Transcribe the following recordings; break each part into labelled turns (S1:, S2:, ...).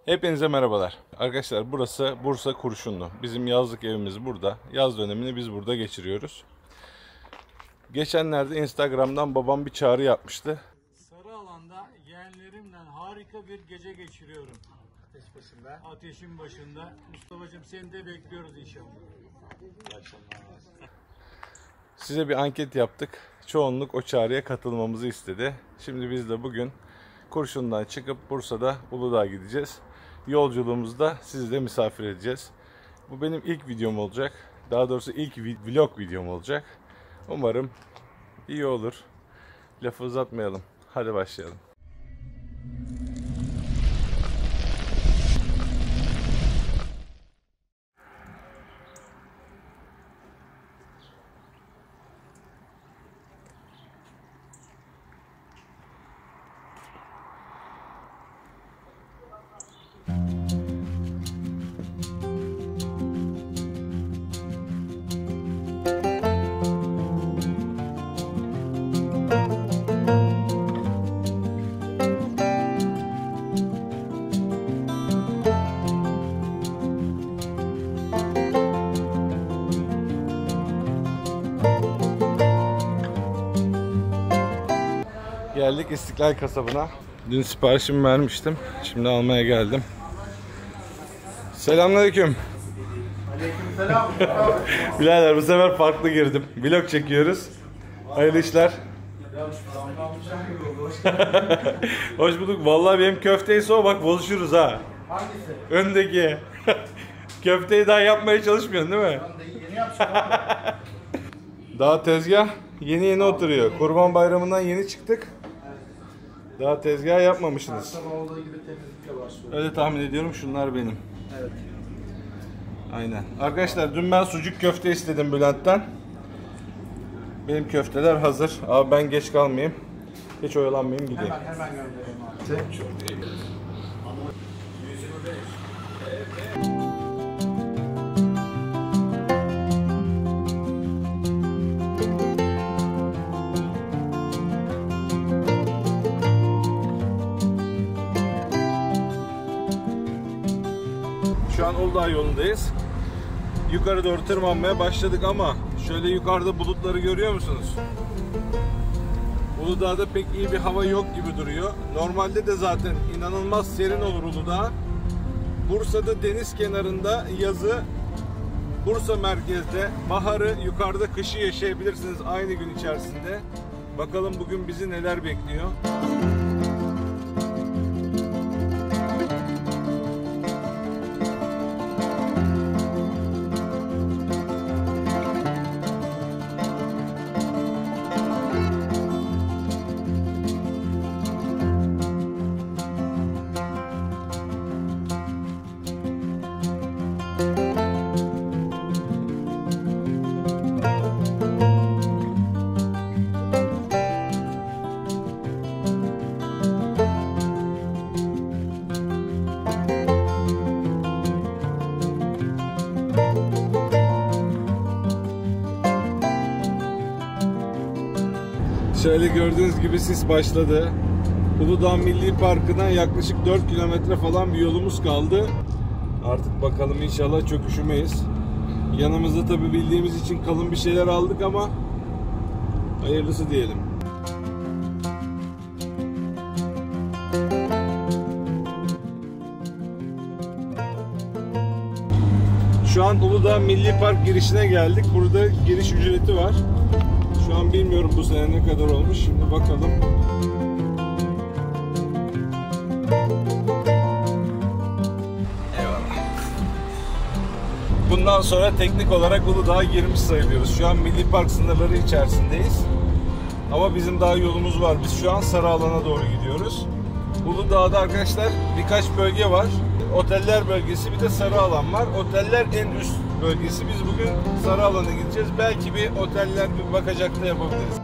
S1: Hepinize merhabalar. Arkadaşlar burası Bursa Kurşunlu. Bizim yazlık evimiz burada. Yaz dönemini biz burada geçiriyoruz. Geçenlerde Instagram'dan babam bir çağrı yapmıştı.
S2: Sarı alanda yeğenlerimle harika bir gece geçiriyorum. Ateşin başında. Mustafa'cığım seni de bekliyoruz inşallah.
S1: Size bir anket yaptık. Çoğunluk o çağrıya katılmamızı istedi. Şimdi biz de bugün Kurşun'dan çıkıp Bursa'da Uludağ'a gideceğiz. Yolculuğumuzda sizi de misafir edeceğiz. Bu benim ilk videom olacak. Daha doğrusu ilk vlog videom olacak. Umarım iyi olur. Lafı uzatmayalım. Hadi başlayalım. Geldik İstiklal Kasabı'na. Dün siparişimi vermiştim. Şimdi almaya geldim. Selamünaleyküm.
S3: Aleykümselam.
S1: Birader bu sefer farklı girdim. Vlog çekiyoruz. Hayırlı işler. Hoş bulduk. Vallahi benim köfteyi soğuk bak bozuşuruz ha.
S3: Hangisi?
S1: Öndeki. Köfteyi daha yapmaya çalışmıyorsun değil mi?
S3: Yeni yapacağım abi.
S1: Daha tezgah yeni oturuyor. Kurban Bayramı'ndan yeni çıktık. Daha tezgah yapmamışsınız.
S3: Sabah olduğu gibi temizlikle başlıyor.
S1: Öyle tahmin ediyorum. Şunlar benim.
S3: Evet.
S1: Aynen. Arkadaşlar dün ben sucuk köfte istedim Bülent'ten. Benim köfteler hazır. Abi ben geç kalmayayım. Hiç oyalanmayayım gideyim.
S3: Hemen göndereyim abi.
S1: Çok iyi. Şu an Uludağ yolundayız. Yukarı doğru tırmanmaya başladık ama şöyle yukarıda bulutları görüyor musunuz? Uludağ'da pek iyi bir hava yok gibi duruyor. Normalde de zaten inanılmaz serin olur Uludağ. Bursa'da deniz kenarında yazı, Bursa merkezde baharı, yukarıda kışı yaşayabilirsiniz aynı gün içerisinde. Bakalım bugün bizi neler bekliyor. Şöyle gördüğünüz gibi sis başladı. Uludağ Milli Parkı'na yaklaşık 4 kilometre falan bir yolumuz kaldı. Artık bakalım inşallah çok üşümeyiz. Yanımızda tabi bildiğimiz için kalın bir şeyler aldık ama hayırlısı diyelim. Şu an Uludağ Milli Park girişine geldik. Burada giriş ücreti var. Şu an bilmiyorum bu sene ne kadar olmuş. Şimdi bakalım. Eyvallah. Bundan sonra teknik olarak Uludağ'a girmiş sayılıyoruz. Şu an Milli Park sınırları içerisindeyiz. Ama bizim daha yolumuz var. Biz şu an Sarıalan'a doğru gidiyoruz. Uludağ'da arkadaşlar birkaç bölge var. Oteller bölgesi bir de Sarıalan var. Oteller en üst bölgesi. Biz bugün Sarıalan'a gideceğiz. Belki bir oteller bir bakacakta yapabiliriz.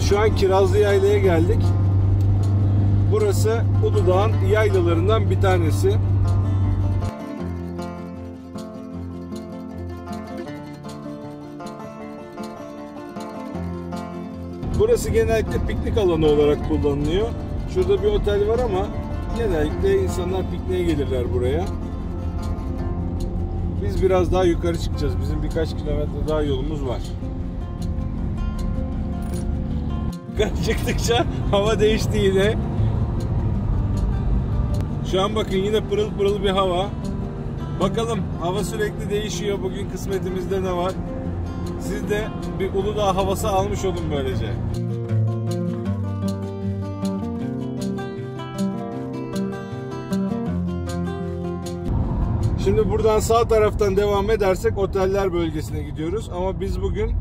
S1: Şu an Kirazlı Yayla'ya geldik. Burası Uludağ'ın yaylalarından bir tanesi. Burası genellikle piknik alanı olarak kullanılıyor. Şurada bir otel var ama genellikle insanlar pikniğe gelirler buraya. Biz biraz daha yukarı çıkacağız. Bizim birkaç kilometre daha yolumuz var. Yukarı çıktıkça hava değişti yine. Şu an bakın yine pırıl pırıl bir hava. Bakalım, hava sürekli değişiyor. Bugün kısmetimizde ne var? Siz de bir Uludağ havası almış olun böylece. Şimdi buradan sağ taraftan devam edersek oteller bölgesine gidiyoruz. Ama biz bugün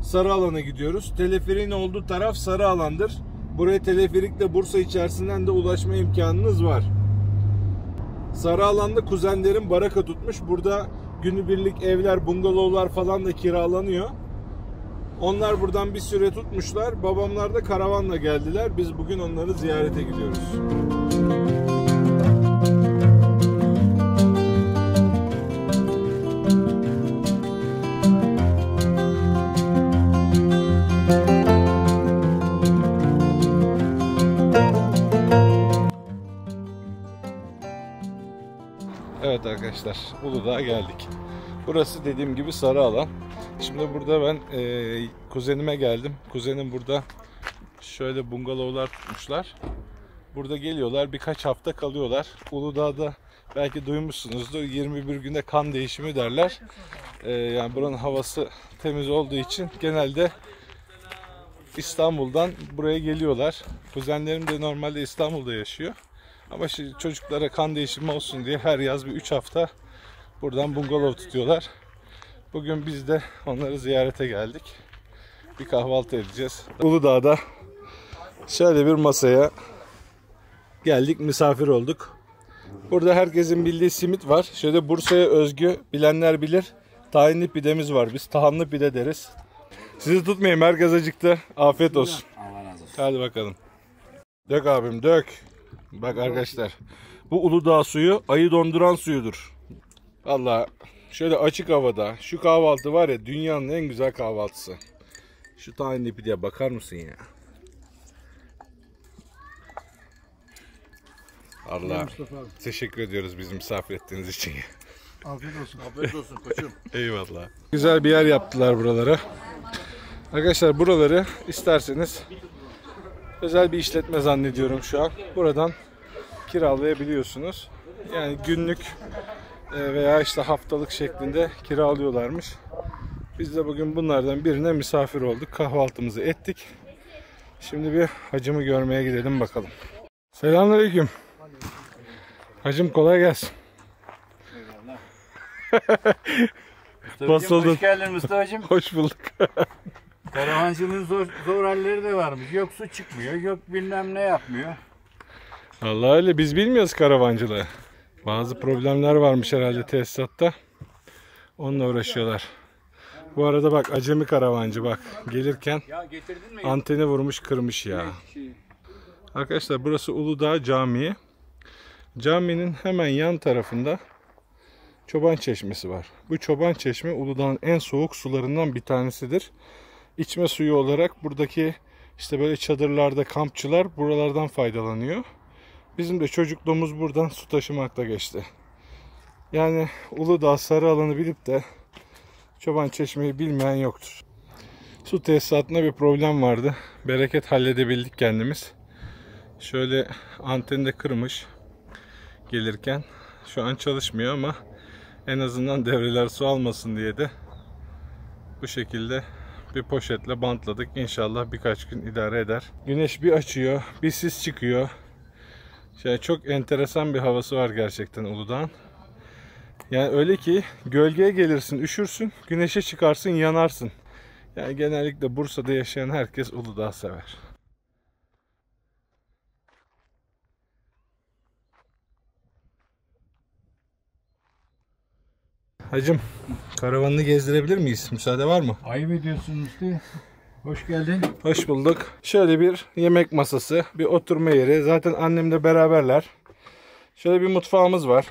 S1: Sarıalan'a gidiyoruz. Teleferiğin olduğu taraf Sarıalan'dır. Buraya teleferikle Bursa içerisinden de ulaşma imkanınız var. Sarıalan'da kuzenlerim baraka tutmuş. Burada günübirlik evler, bungalovlar falan da kiralanıyor. Onlar buradan bir süre tutmuşlar. Babamlar da karavanla geldiler. Biz bugün onları ziyarete gidiyoruz. Evet arkadaşlar, Uludağ'a geldik. Burası dediğim gibi Sarıalan. Şimdi burada ben kuzenime geldim. Kuzenim burada şöyle bungalovlar tutmuşlar. Burada geliyorlar, birkaç hafta kalıyorlar. Uludağ'da belki duymuşsunuzdur, 21 günde kan değişimi derler. Yani buranın havası temiz olduğu için genelde İstanbul'dan buraya geliyorlar. Kuzenlerim de normalde İstanbul'da yaşıyor. Ama şimdi çocuklara kan değişimi olsun diye her yaz bir 3 hafta buradan bungalov tutuyorlar. Bugün biz de onları ziyarete geldik. Bir kahvaltı edeceğiz. Uludağ'da şöyle bir masaya geldik, misafir olduk. Burada herkesin bildiği simit var. Şöyle Bursa'ya özgü, bilenler bilir. Tahinli pidemiz var. Biz tahanlı pide deriz. Sizi tutmayayım, herkes acıktı. Afiyet olsun. Hadi bakalım. Dök abim, dök. Bak arkadaşlar, bu Uludağ suyu ayı donduran suyudur. Vallahi şöyle açık havada şu kahvaltı var ya, dünyanın en güzel kahvaltısı. Şu tahinli pideye bakar mısın ya? Allah, teşekkür ediyoruz bizi misafir ettiğiniz için.
S3: Afiyet olsun. Afiyet olsun koçum.
S1: Eyvallah. Güzel bir yer yaptılar buralara. Arkadaşlar buraları isterseniz özel bir işletme zannediyorum şu an. Buradan kiralayabiliyorsunuz. Yani günlük veya işte haftalık şeklinde kiralıyorlarmış. Biz de bugün bunlardan birine misafir olduk. Kahvaltımızı ettik. Şimdi bir hacımı görmeye gidelim bakalım. Selamünaleyküm. Hacım kolay gelsin. Basıldın.
S2: Hoş geldin Mustafa'cığım.
S1: Hoş bulduk.
S2: Karavancılığın zor halleri de varmış. Yok su çıkmıyor, yok bilmem ne yapmıyor.
S1: Allah öyle, biz bilmiyoruz karavancılığı. Bazı problemler varmış herhalde tesisatta. Onunla uğraşıyorlar. Bu arada bak, acemi karavancı bak. Gelirken anteni vurmuş, kırmış ya. Arkadaşlar burası Uludağ Camii. Caminin hemen yan tarafında Çoban Çeşmesi var. Bu Çoban Çeşme Uludağ'ın en soğuk sularından bir tanesidir. İçme suyu olarak buradaki işte böyle çadırlarda kampçılar buralardan faydalanıyor. Bizim de çocukluğumuz buradan su taşımakla geçti. Yani Uludağ Sarıalan'ı bilip de Çoban Çeşme'yi bilmeyen yoktur. Su tesisatında bir problem vardı. Bereket halledebildik kendimiz. Şöyle anteni de kırmış gelirken. Şu an çalışmıyor ama en azından devreler su almasın diye de bu şekilde bir poşetle bantladık. İnşallah birkaç gün idare eder. Güneş bir açıyor, bir sis çıkıyor. Çok enteresan bir havası var gerçekten Uludağ'ın. Yani öyle ki gölgeye gelirsin, üşürsün, güneşe çıkarsın, yanarsın. Yani genellikle Bursa'da yaşayan herkes Uludağ'ı sever. Hacım, karavanını gezdirebilir miyiz? Müsaade var mı?
S2: Ayıp ediyorsun Mustafa. Hoş geldin.
S1: Hoş bulduk. Şöyle bir yemek masası, bir oturma yeri. Zaten annemle beraberler. Şöyle bir mutfağımız var.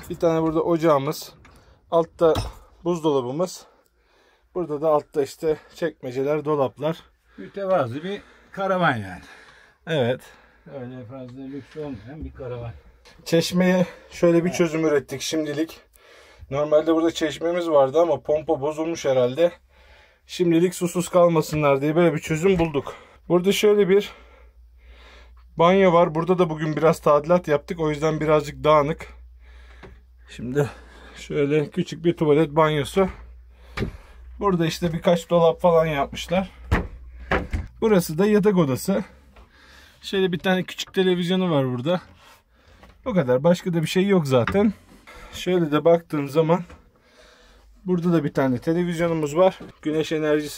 S1: Bir tane burada ocağımız. Altta buzdolabımız. Burada da altta işte çekmeceler, dolaplar.
S2: Mütevazı bir karavan yani.
S1: Evet.
S2: Öyle fazla lüks olmayan bir karavan.
S1: Çeşmeye şöyle bir çözüm ürettik şimdilik. Normalde burada çeşmemiz vardı ama pompa bozulmuş herhalde. Şimdilik susuz kalmasınlar diye böyle bir çözüm bulduk. Burada şöyle bir banyo var. Burada da bugün biraz tadilat yaptık. O yüzden birazcık dağınık. Şimdi şöyle küçük bir tuvalet banyosu. Burada işte birkaç dolap falan yapmışlar. Burası da yatak odası. Şöyle bir tane küçük televizyonu var burada. O kadar. Başka da bir şey yok zaten. Şöyle de baktığım zaman burada da bir tane televizyonumuz var. Güneş enerji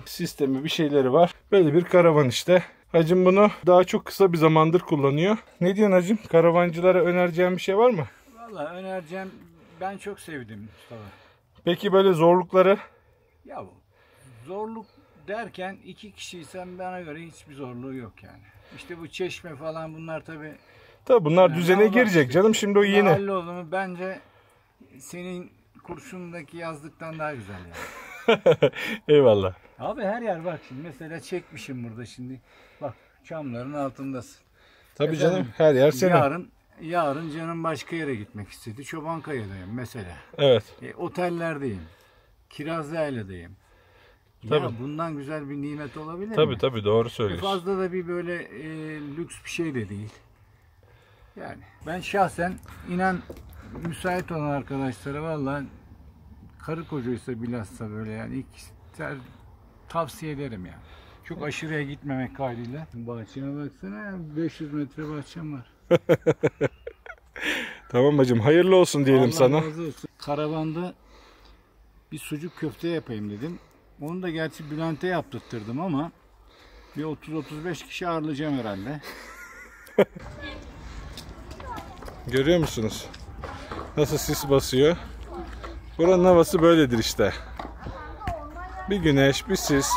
S1: sistemi bir şeyleri var. Böyle bir karavan işte. Hacım bunu daha çok kısa bir zamandır kullanıyor. Ne diyorsun hacım? Karavancılara önereceğim bir şey var mı?
S2: Vallahi önereceğim, ben çok sevdim Mustafa.
S1: Peki böyle zorlukları?
S2: Ya zorluk derken 2 kişiysen bana göre hiçbir zorluğu yok yani. İşte bu çeşme falan bunlar tabii.
S1: Tabii bunlar
S2: Yani
S1: düzene girecek canım. Şimdi o yeni.
S2: Halloldu mu bence senin kurşundaki yazlıktan daha güzel yani.
S1: Eyvallah.
S2: Abi her yer bak şimdi mesela çekmişim burada şimdi. Bak çamların altındasın.
S1: Tabii
S2: Efendim,
S1: canım her yer senin.
S2: Yarın canım başka yere gitmek istedi. Çobankaya'dayım mesela.
S1: Evet.
S2: Otellerdeyim. Kirazlıaya'dayım. Ya
S1: Tabii.
S2: bundan güzel bir nimet olabilir mi?
S1: Tabii doğru söylüyorsun.
S2: Fazla da bir böyle lüks bir şey de değil. Yani ben şahsen inan müsait olan arkadaşlara vallahi karı kocaysa bilhassa böyle yani tavsiye ederim yani. Çok aşırıya gitmemek kaydıyla. Bahçeme baksana ya 500 metre bahçem var.
S1: Tamam bacım hayırlı olsun diyelim
S2: Allah
S1: sana.
S2: razı olsun. Karavanda bir sucuk köfte yapayım dedim. Onu da gerçi Bülent'e yaptırttırdım ama bir 30-35 kişi ağırlayacağım herhalde.
S1: Görüyor musunuz? Nasıl sis basıyor? Buranın havası böyledir işte. Bir güneş, bir sis.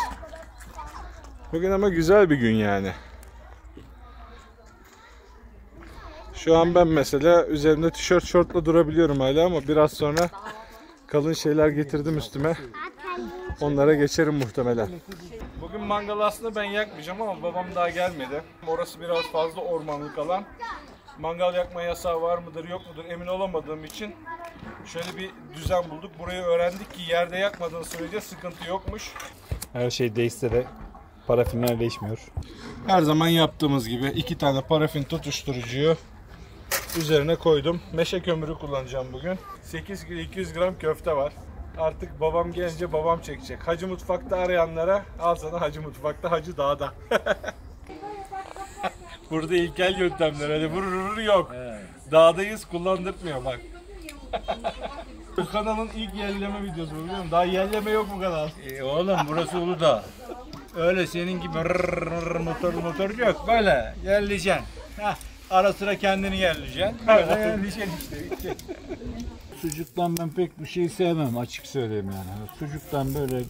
S1: Bugün ama güzel bir gün yani. Şu an ben mesela üzerimde tişört şortla durabiliyorum hala ama biraz sonra kalın şeyler getirdim üstüme. Onlara geçerim muhtemelen. Bugün mangal aslında ben yakmayacağım ama babam daha gelmedi. Orası biraz fazla ormanlık alan. Mangal yakma yasağı var mıdır yok mudur emin olamadığım için şöyle bir düzen bulduk. Burayı öğrendik ki yerde yakmadığın sürece sıkıntı yokmuş.
S4: Her şey değişse de parafinler değişmiyor.
S1: Her zaman yaptığımız gibi 2 tane parafin tutuşturucuyu üzerine koydum. Meşe kömürü kullanacağım bugün. 8 kilo 200 gram köfte var. Artık babam gelince babam çekecek. Hacı Mutfak'ta arayanlara al sana Hacı Mutfak'ta, Hacı Dağ'da. Burada ilkel yöntemler. Hani vurur yok. Dağdayız kullandırtmıyor bak. Bu kanalın ilk yelleme videosu biliyor musun? Daha yelleme yok bu kanal.
S2: Oğlum burası Uludağ. Öyle senin gibi motor yok. Böyle yerleyeceksin. Ara sıra kendini yerleyeceksin. Böyle yerleyeceksin işte. Sucuktan ben pek bir şey sevmem açık söyleyeyim yani. Sucuktan böyle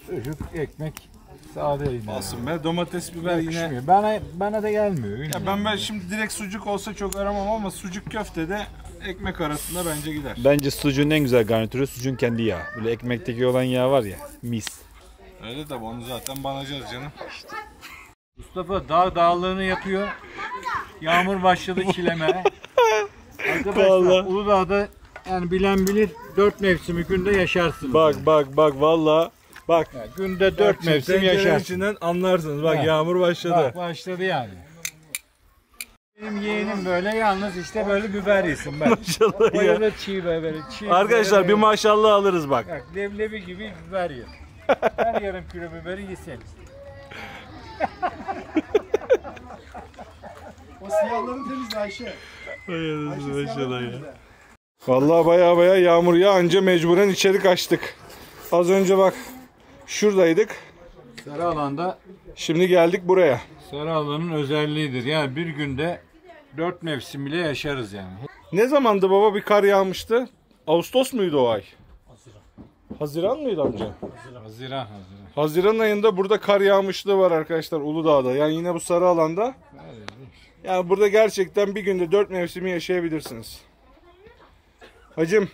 S2: sucuk, ekmek sadeyim yani.
S1: Olsun be domates biber yine.
S2: Yakışmıyor. Bana da gelmiyor.
S1: Ya ben şimdi direkt sucuk olsa çok aramam ama sucuk köfte de ekmek arasında bence gider.
S4: Bence sucuğun en güzel garnitürü sucuğun kendi yağı. Böyle ekmekteki olan yağ var ya, mis.
S1: Öyle tabi onu zaten banacağız canım.
S2: Mustafa dağlığını yapıyor. Yağmur başladı çileme. Arkadaşlar
S1: Vallahi.
S2: Uludağ'da yani bilen bilir 4 mevsimi günde yaşarsınız.
S1: Bak valla. Bak.
S2: Yani günde 4 mevsim
S1: tencerenin
S2: yaşarsınız.
S1: içinden anlarsınız. Bak
S2: Ha.
S1: yağmur başladı.
S2: Bak başladı yani. Benim yeğenim böyle yalnız işte böyle biber yesin ben.
S1: Maşallah ya.
S2: Bayılır çiğ böyle çiğ.
S1: Arkadaşlar bir
S2: böyle,
S1: maşallah alırız bak.
S2: bak leblebi gibi biber yer. Her yarım kilo biberi yeseniz.
S3: O siyahların temiz Ayşe.
S1: Maşallah ya. Vallahi baya yağmur yağınca mecburen içeri kaçtık. Az önce bak şuradaydık.
S2: Sarı alanda
S1: Şimdi geldik buraya.
S2: sarı alanın özelliğidir. Yani bir günde 4 mevsim bile yaşarız yani.
S1: Ne zamandı baba bir kar yağmıştı? Ağustos muydu o ay? Haziran mıydı amca?
S2: Haziran.
S1: Haziran ayında burada kar yağmışlığı var arkadaşlar Uludağ'da. Yani yine bu sarı alanda. Yani burada gerçekten bir günde 4 mevsimi yaşayabilirsiniz. Hacım,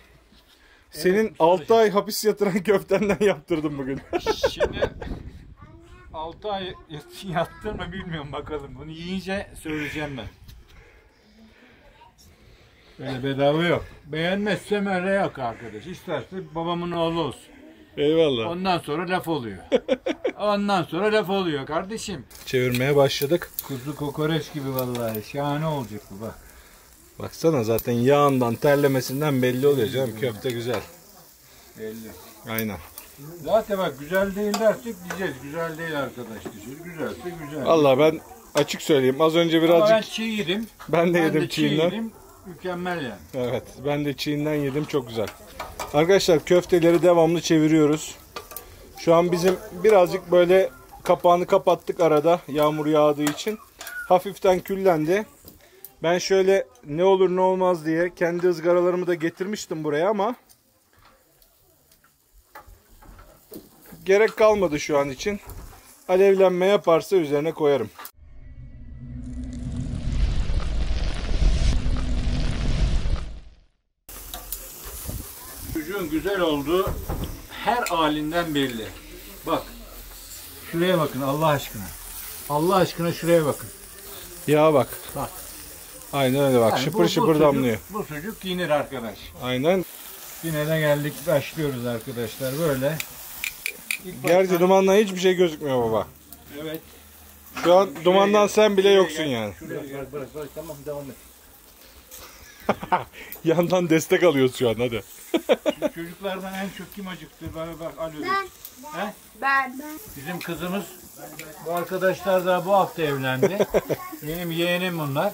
S1: senin 6 ay hapis yatıran köftenden yaptırdım bugün.
S2: Şimdi 6 ay yattın mı bilmiyorum bakalım. Bunu yiyince söyleyeceğim ben. Böyle bedava yok. Beğenmezsem öyle yok arkadaş. İsterse babamın oğlu olsun.
S1: Eyvallah.
S2: Ondan sonra laf oluyor. Ondan sonra laf oluyor kardeşim.
S1: Çevirmeye başladık.
S2: Kuzu kokoreç gibi vallahi. Şahane olacak bu bak.
S1: Baksana zaten yağından, terlemesinden belli oluyor canım. Köfte güzel.
S2: Belli.
S1: Aynen.
S2: Zaten bak güzel değil dersek diyeceğiz. Güzel değil arkadaş diyeceğiz. Güzelse güzel.
S1: Vallahi ben açık söyleyeyim. Az önce
S2: Ama ben
S1: birazcık
S2: çiğ yedim.
S1: ben de yedim
S2: çiğ
S1: çiğinden.
S2: yedim. Mükemmel yani.
S1: Evet, ben de çiğinden yedim. Çok güzel. Arkadaşlar köfteleri devamlı çeviriyoruz. Şu an bizim birazcık böyle kapağını kapattık arada yağmur yağdığı için. Hafiften küllendi. Ben şöyle ne olur ne olmaz diye kendi ızgaralarımı da getirmiştim buraya ama gerek kalmadı şu an için. Alevlenme yaparsa üzerine koyarım.
S2: Çocuğun güzel olduğu her halinden belli. Bak. Şuraya bakın Allah aşkına. Allah aşkına şuraya bakın.
S1: Yağa bak.
S2: Bak.
S1: Aynen öyle bak.
S2: Yani
S1: Şıpır şıpır damlıyor.
S2: Bu sucuk yenir arkadaş.
S1: Aynen.
S2: Yine de geldik başlıyoruz arkadaşlar böyle.
S1: Gerçi dumandan hiçbir şey gözükmüyor baba.
S2: Evet.
S1: Şu an dumandan sen bile yoksun
S2: gel.
S1: yani.
S2: Şuraya gel bırak tamam devam et.
S1: Yandan destek alıyoruz şu an hadi.
S2: Şu çocuklardan en çok kim acıktı? Bak alo. He?
S5: Ben.
S2: Bizim kızımız bu arkadaşlar da bu hafta evlendi. Benim yeğenim bunlar.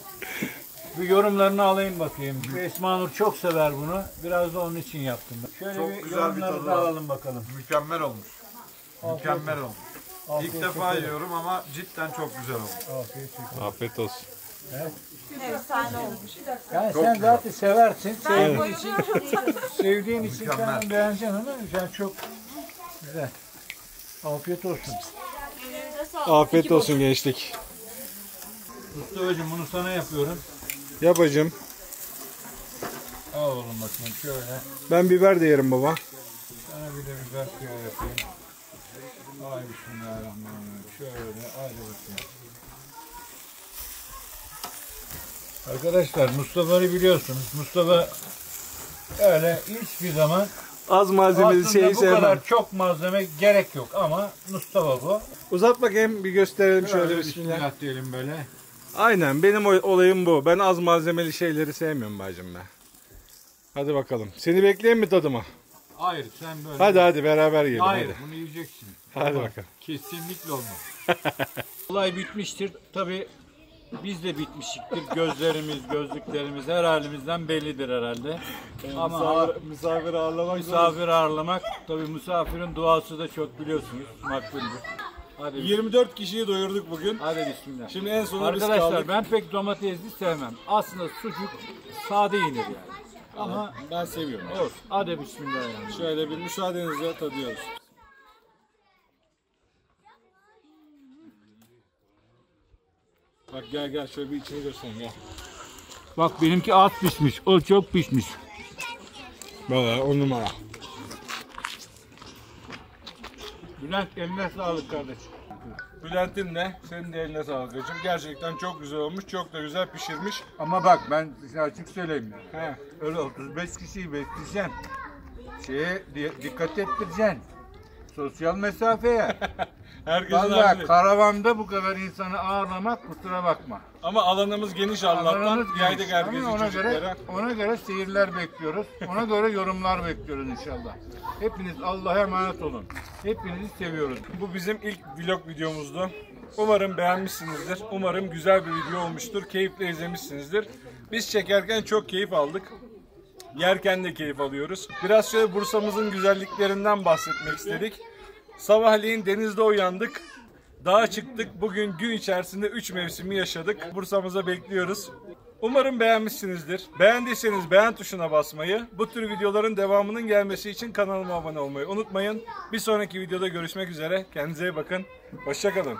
S2: Bir yorumlarını alayım bakayım. Esma Nur çok sever bunu. Biraz da onun için yaptım. Şöyle
S3: Çok
S2: bir
S3: güzel bir
S2: yorumlarını
S3: tadı
S2: da
S3: var.
S2: alalım bakalım.
S3: Mükemmel olmuş. Mükemmel olmuş.
S2: Afiyet
S3: İlk defa
S2: olsun.
S3: yiyorum ama cidden çok güzel olmuş.
S2: Afiyet olsun.
S1: Afiyet olsun.
S5: Efsane olmuş.
S2: Yani sen zaten seversin.
S5: Ben
S2: Sevdiğin için,
S5: bayılıyorum.
S2: sevdiğin için
S3: Mükemmel.
S2: sen beğeneceksin ama sen çok güzel. Afiyet olsun.
S1: Afiyet olsun gençlik.
S2: Mustafa'cığım bunu sana yapıyorum.
S1: Yap hacım.
S2: Al oğlum bakayım şöyle.
S1: Ben biber de yerim baba.
S2: Sana bir de biber kıyağı yapayım. Ay bismillahirrahmanirrahim. Şöyle hadi bakayım. Arkadaşlar Mustafa'yı biliyorsunuz. Mustafa öyle hiçbir zaman
S1: Az malzemeli
S2: aslında
S1: şeyi
S2: bu
S1: sevmem.
S2: kadar çok malzeme gerek yok ama Mustafa bu.
S1: Uzat bakayım bir gösterelim şöyle
S2: Şöyle
S1: bismillah.
S2: diyelim böyle.
S1: Aynen benim olayım bu. Ben az malzemeli şeyleri sevmiyorum bacım ben. Hadi bakalım. Seni bekleyeyim mi tadıma?
S2: Hayır sen böyle.
S1: Hadi beraber yiyelim
S2: Hayır
S1: hadi.
S2: bunu yiyeceksin.
S1: Hadi bakalım.
S2: Kesinlikle olmaz. Olay bitmiştir. Tabi biz de bitmişiktir. Gözlerimiz, gözlüklerimiz her halimizden bellidir herhalde. Ama
S1: misafir ağırlamak
S2: misafir ağırlamak, tabi misafirin duası da çok biliyorsunuz makbuldür. Hadi,
S1: 24 kişiyi doyurduk bugün.
S2: hadi bismillah.
S1: Şimdi en sonunda
S2: Arkadaşlar
S1: biz kaldık.
S2: ben pek domatesli sevmem. Aslında sucuk sade yenir yani. Ama
S1: Ben seviyorum.
S2: olsun. Hadi bismillah yani.
S1: Şöyle bir müsaadenizle tadıyoruz. Bak gel şöyle bir içini göstereyim gel.
S2: Bak benimki az pişmiş, o çok pişmiş.
S1: Vallahi 10 numara.
S2: Bülent eline sağlık kardeşim.
S1: Bülent'in de senin de eline sağlık hocam. Gerçekten çok güzel olmuş. Çok da güzel pişirmiş.
S2: Ama bak ben size açık söyleyeyim yani.
S1: He.
S2: Öyle 35 kişiyi bekleyeceksin. Dikkat ettireceksin. Sosyal mesafeye.
S1: Herkesin
S2: Vallahi
S1: harcı.
S2: karavanda bu kadar insanı ağırlamak kusura bakma.
S1: Ama alanımız geniş Allah'tan.
S2: Alanımız
S1: Yaydık
S2: geniş.
S1: herkesi
S2: Ama
S1: çocuklara.
S2: ona göre seyirler bekliyoruz. Ona göre yorumlar bekliyoruz inşallah. Hepiniz Allah'a emanet olun. Hepinizi seviyoruz.
S1: Bu bizim ilk vlog videomuzdu. Umarım beğenmişsinizdir. Umarım güzel bir video olmuştur. Keyifle izlemişsinizdir. Biz çekerken çok keyif aldık. Yerken de keyif alıyoruz. Biraz şöyle Bursa'mızın güzelliklerinden bahsetmek istedik. Sabahleyin denizde uyandık. Dağa çıktık. Bugün gün içerisinde 3 mevsimi yaşadık. Bursa'mıza bekliyoruz. Umarım beğenmişsinizdir. Beğendiyseniz beğen tuşuna basmayı, bu tür videoların devamının gelmesi için kanalıma abone olmayı unutmayın. Bir sonraki videoda görüşmek üzere. Kendinize iyi bakın. Hoşça kalın.